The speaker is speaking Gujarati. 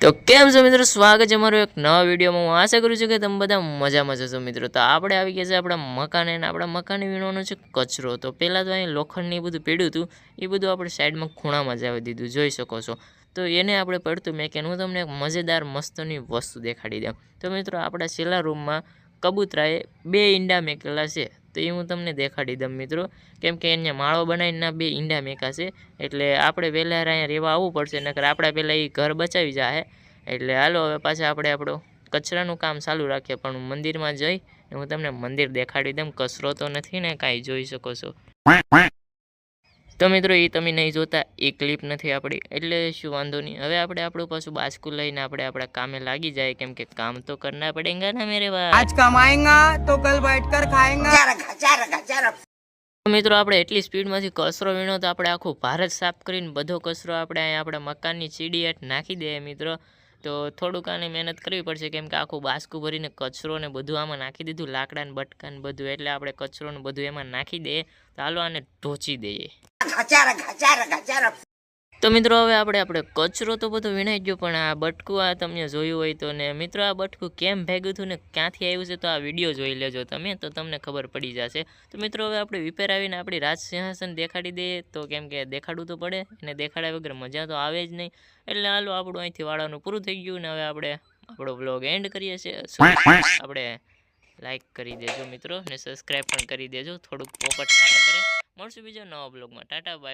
તો કેમ છો મિત્રો, સ્વાગત છે અમારો એક નવા વિડીયોમાં। હું આશા કરું છું કે તમે બધા મજામાં જશો મિત્રો। તો આપણે આવી ગયા છે આપણા મકાને, અને આપણા મકાને વીણવાનો છે કચરો। તો પહેલાં તો અહીં લોખંડને એ બધું પડ્યું હતું, એ બધું આપણે સાઈડમાં ખૂણામાં જ આવી દીધું, જોઈ શકો છો। તો એને આપણે પડતું મેં કે હું તમને એક મજેદાર મસ્તની વસ્તુ દેખાડી દઉં। તો મિત્રો આપણા છેલ્લા રૂમમાં કબૂતરાએ 2 ઈંડા મેકેલા છે, તો એ હું તમને દેખાડી દઉં મિત્રો, કેમ કે એને માળો બનાવીને 2 ઈંડા મેકા છે, એટલે આપણે પહેલાં અહીંયા રહેવા આવવું પડશે, નકર આપણે પહેલાં એ ઘર બચાવી જાય। એટલે હાલો હવે પાછા આપણે આપણો કચરાનું કામ ચાલુ રાખીએ, પણ હું મંદિરમાં જઈ હું તમને મંદિર દેખાડી દઉં। કચરો તો નથી ને કાંઈ, જોઈ શકો છો। તો મિત્રો એ તમે નહીં જોતા, એ ક્લિપ નથી આપણી, એટલે શું વાંધો નહીં। હવે આપણે આપણું પાછું બાસ્કું લઈને આપણે આપણા કામે લાગી જાય, કેમ કે કામ તો કરના પડેગા ના મેરે ભાઈ। आज कमाएंगा तो कल बैठकर खाएंगा। મિત્રો આપણે એટલી સ્પીડમાંથી કચરો વીણો તો આપણે આખું ભારત સાફ કરીને બધો કચરો આપણે અહીંયા આપણા મકાનની સીડી હેઠ નાખી દઈએ મિત્રો। તો થોડુંક આની મહેનત કરવી પડશે, કેમ કે આખું બાસ્કું ભરીને કચરો ને બધું આમાં નાખી દીધું, લાકડા ને બટકા ને બધું, એટલે આપણે કચરો ને બધું એમાં નાખી દઈએ। તો હાલો આને ઢોચી દઈએ। તો મિત્રો હવે આપણે કચરો તો બધો વીણાઈ ગયો, પણ આ બટકું આ તમે જોયું હોય તો, ને મિત્રો આ બટકું કેમ ભેગું થયું ને ક્યાંથી આવ્યું છે, તો આ વિડીયો જોઈ લેજો તમે, તો તમને ખબર પડી જશે। તો મિત્રો હવે આપણે વિપેર આવીને આપણી રાજ સિંહાસન દેખાડી દઈએ, તો કેમ કે દેખાડવું તો પડે, અને દેખાડ્યા વગર મજા તો આવે જ નહીં। એટલે હાલો આપણું અહીંથી વાળવાનું પૂરું થઈ ગયું, ને હવે આપણે આપણો બ્લોગ એન્ડ કરીએ છીએ। આપણે લાઈક કરી દેજો મિત્રો, ને સબસ્ક્રાઈબ પણ કરી દેજો, થોડુંક પોપટ થાય કરે। મળશું બીજો નવા બ્લોગમાં, ટાટા બાય।